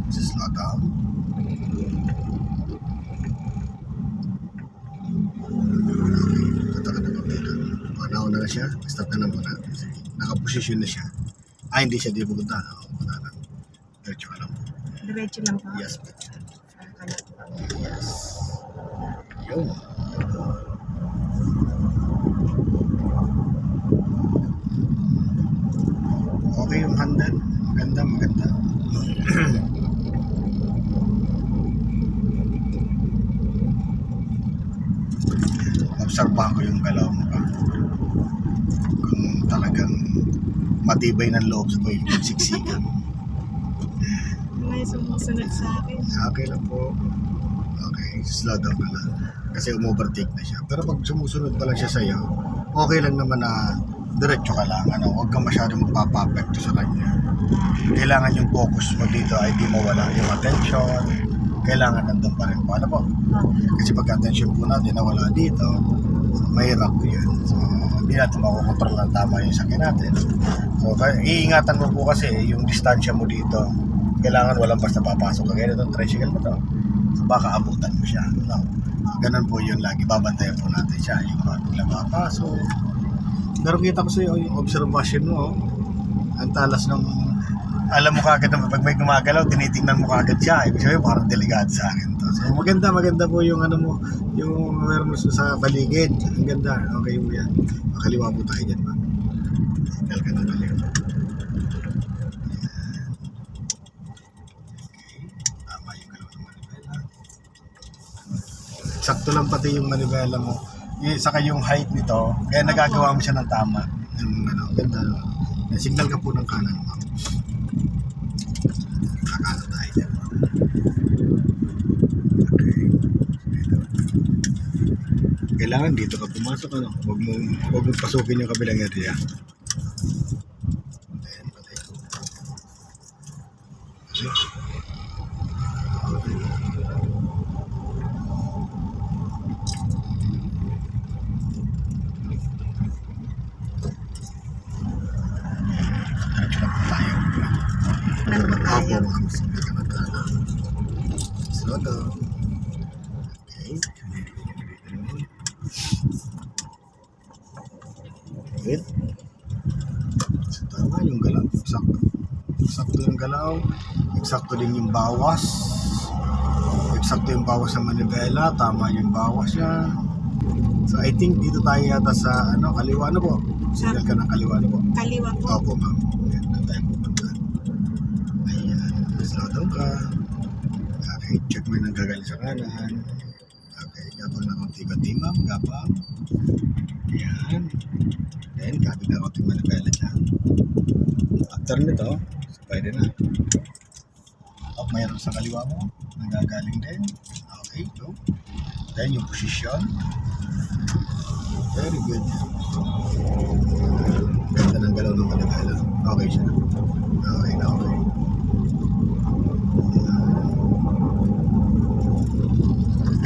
Slow down. Kata ka na pagkailan. Nauna na siya. Start na muna. Nakaposisyon na siya. Hindi siya di pupunta. Pupunta na. Diretso ka lang po. Diretso lang po. Yes. Yes. Yun. Okay yung handle. Maganda, maganda. Obserbahan ko yung galaw mo pa. Kung talagang matibay ng loob sa pagsiksikan. May sumusunod sa akin. Okay lang po. Okay, slow down ka lang. Kasi umovertake na siya. Pero pag sumusunod pa lang siya sa'yo, okay lang naman na diretso ka lang. Huwag kang masyadong magpapapekto sa kanya. Kailangan yung focus mo dito ay di mawala. Yung attention, kailangan nandun pa rin po. Ano po? Kasi pag attention po natin nawala dito, so, mahirap yun. So, hindi natin makukontrol ng tama yung sakyan natin. So, iingatan mo po kasi yung distansya mo dito. Kailangan walang basta papasok ka. Kaya itong tricycle mo to. So, baka abutan mo siya. No? Ganun po yun lagi. Babantayan po natin siya. Yung biglang papasok. Pero kita ko sa'yo yung observation mo. Ang talas ng... Alam mo kagad na pag may gumagalaw, tinitingnan mo kagad siya. Ibig sabihin parang delikado sa akin to. So maganda po yung ano mo, yung awareness mo sa baligid. Ang ganda. Okay mo yan. Makaliwa po tayo dyan, ma'am. Signal ka na balik. Tama yung galaw ng manibela. Sakto lang pati yung manibela mo. Saka yung height nito, kaya nagagawa mo siya ng tama. Yung ano, ganda. Signal ka po ng kanan, ma'am. Kakala tayo dyan. Okay. Kailangan dito ka pumasok, ano? Huwag mo pasukin yung kabilang area. Then, patay ko. Slow down. Okay. Good. So, tama yung galaw. Sakto. Sakto yung galaw. Eksakto din yung bawas. Eksakto yung bawas sa manibela. Tama yung bawas niya. So, I think dito tayo yata sa kaliwa na po. Signal ka ng kaliwa na po. Kaliwa po. Opo, ma'am. Ayan, doon tayo pupunta. Ayan. Slow down ka. Okay, check mo yung nanggagaling sa kanan. Okay, gabang na konti-konti, ma'am. Gabang. Ayan. Then, kapit na konti manibela dyan. After nito, so pwede na. Mayroon sa kaliwa mo. Nanggagaling din. Okay, go. Then, yung position. Very good. Ganda ng galaw ng manibela. Okay siya. Okay na, okay.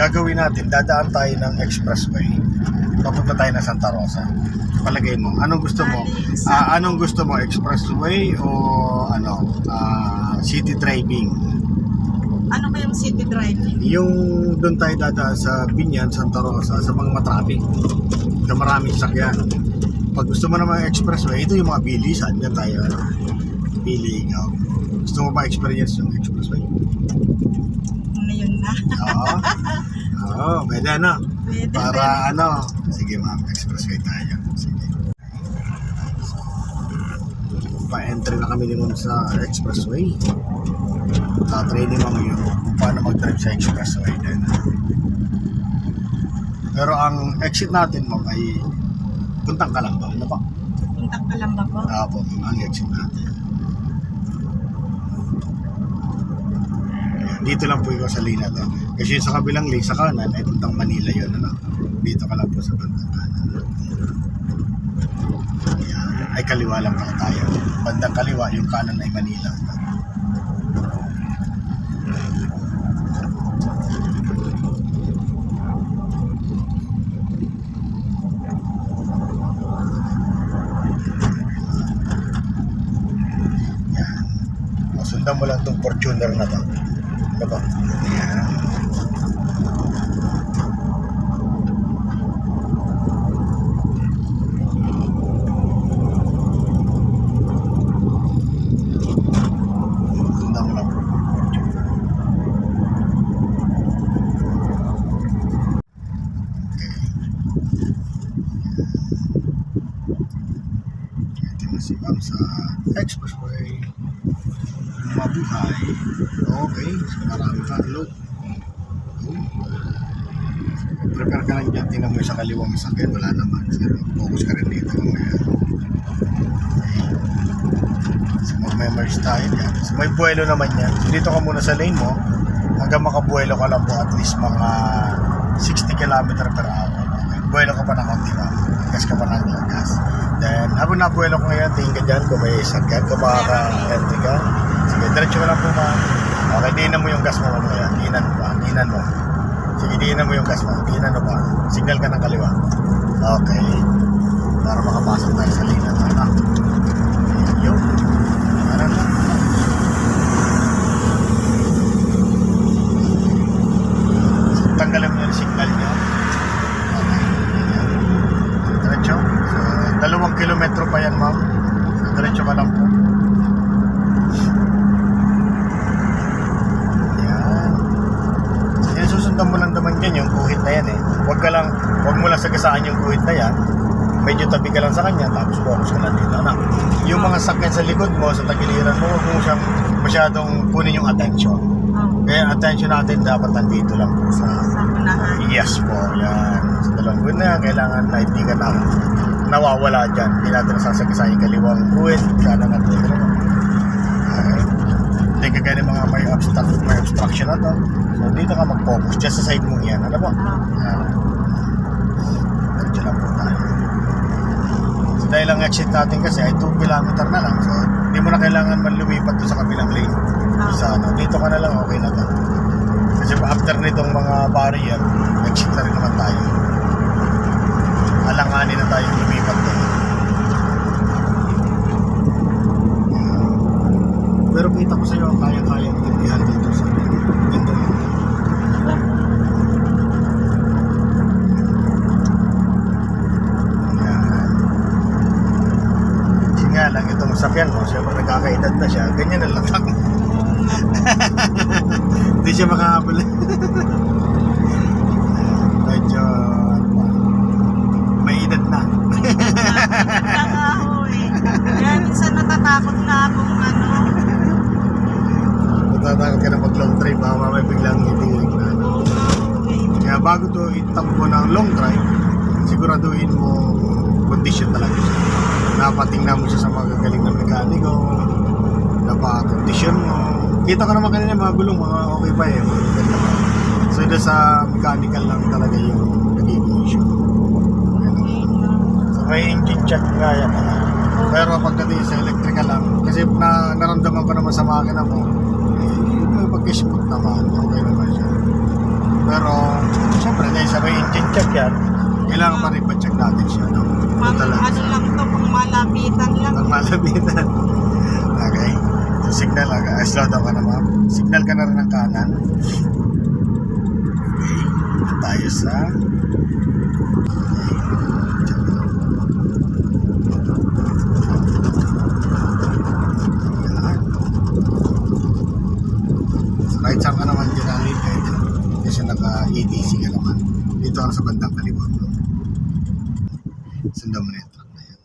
Gagawin natin, dadaan tayo ng expressway. Papunta tayo ng Santa Rosa. Palagay mo, anong gusto mo? Anong gusto mo, expressway o city driving? Ano ba yung city driving? Yung doon tayo dadaan sa Binyan, Santa Rosa, sa mga matraffic. Sa maraming sakyan. Pag gusto mo naman expressway, ito yung mga bilisan. Yan tayo, pili ikaw. Gusto mo ba experience yung expressway? Ngayon na. Oo, pwede na. Pwede. Para sige ma'am, expressway tayo. Sige. So, pa-entry na kami naman sa expressway. Training ma'am yun kung paano mag-drive sa expressway din. Pero ang exit natin ma'am ay puntang Calamba. Ano pa? Puntang Calamba po? Po, ang exit natin. Dito lang po ikaw sa lane na to. Kasi sa kabilang lane, sa kanan, ay puntang Manila yun. Dito ka lang po sa bandang kanan. Ayan. Ay kaliwa lang pala tayo. Bandang kaliwa, yung kanan ay Manila. Sundan mo mo lang itong Fortuner na to. Ano ba? Ayan. Sundan mo lang. Ito na si ma'am sa expressway. Mabuhay. Okay. So, marami kang load. Prepare ka lang dyan. Tingnan mo yung sa kaliwang sakit. Wala naman. So, focus ka rin dito. Ngayon. Okay. So, mag-memories tayo dyan. So, may buwelo naman yan. So, dito ka muna sa lane mo. Hanggang makabuwelo ka lang po at least mga 60 km per hour. Okay. Buwelo ka pa ng konti na. Gas ka pa ng gas. Then, habang nabuwelo ko ngayon, tingin ka dyan. Kung may sakit, kung makaka-entry ka. Sige, diretso ka lang po ma. Okay, diinan mo yung gas mo mamaya. Diinan mo ba? Diinan mo. Sige, diinan mo yung gas mo. Diinan mo ba? Signal ka ng kaliwa. Okay. Para makapasok tayo sa lane at sana. Yun. Parang lang. So, tanggalin mo yung signal niya. Okay. Diretso. So, 2 kilometro pa yan, ma'am. So, diretso ka lang po. Susundan mo lang naman yan yung guhit na yan eh. Huwag mo lang sagasaan yung guhit na yan. Medyo tabi ka lang sa kanya, tapos focus ka lang dito. Anak, yung mga sakyan sa likod mo, sa tagiliran mo, huwag mo siyang masyadong kunin yung attention. Kaya ang attention natin dapat nandito lang po sa unahan. Yes po, yan. Sa dalawang guhit na yan, kailangan na hindi ka na nawawala dyan. Hindi natin nasasagasaan yung kaliwang guhit, kanan at guhit. Okay. Hindi ka ganyan mga may obstruction na to. So, dito ka mag-focus. Just sa side mo yan. Ano po? Diretso lang po tayo. So, dahil ang exit natin kasi ay 2 kilometer na lang. So, hindi mo na kailangan man lumipat doon sa kabilang lane. Sa, dito ka na lang, okay na to. Kasi after nitong mga barrier, exit na rin naman tayo. Alanganin na tayo lumipat doon. Pero kita ko sa iyo, kaya-kaya magiging dito sa dito. Kasi nga lang itong sakyan mo, siyempre nagkakaedad na siya, ganyan na lang ako. Hindi siya makahabol. Medyo may edad na. Nakaho eh. Kaya minsan natatakot na akong Natatakot ka na mag-long drive, baka mamay biglang itingin na. Kaya bago to itakbo ng long drive, siguraduhin mo condition talaga siya. Napatingnan mo siya sa mga gagaling na mekaniko, napakondisyon mo. Kita ka naman kanina mga gulong, mga okay pa eh. So doon sa mechanical lang talaga yung nagiging issue. So may engine check nga yan. Pero pagdating sa electrical lang, kasi naramdaman ko naman sa makina mo, may pag-smooth naman, okay naman siya. Pero, siyempre, dahil sa may engine check yan, kailangan pa rin pa-check natin siya. No? ano lang to, pang malapitan lang. Pang malapitan. Okay. So, signal lang. Slow down ka na, ma'am. Signal ka na rin ng kanan. Okay. Tayo sa... Right side ka naman dyan ang lead kasi naka-ADC ka naman. Dito ka sa bandang kaliwa. Sundan mo na yung truck na yan.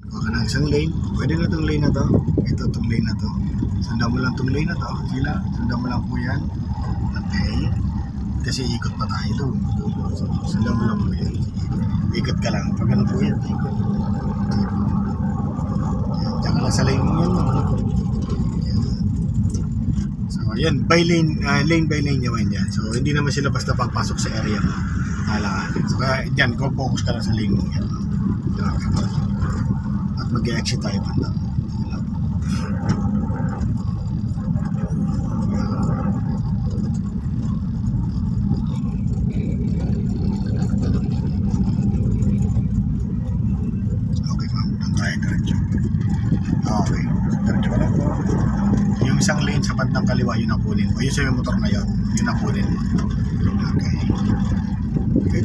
Kuha ka ng isang lane. Pwede na itong lane na to. Ito itong lane na to. Sundan mo lang itong lane na to. Sila. Sundan mo lang po yan. Okay. Kasi ikot pa tayo doon. So, sundan mo lang po yan. Ikot ka lang. Pag ano po yan, ikot. Diyan ka lang sa lane mo yan. So, yan. By lane, lane by lane naman yan. So, hindi naman sila basta papasok sa area mo. Halangan. So, kaya dyan, focus ka lang sa lane mo yan. At mag-exit tayo banda. tayo diretso. Okay, diretso ka lang po. Yung isang lane sa bandang kaliwa, yun ang kunin mo. Yung sa may motor na yun ang kunin mo. Okay. Okay.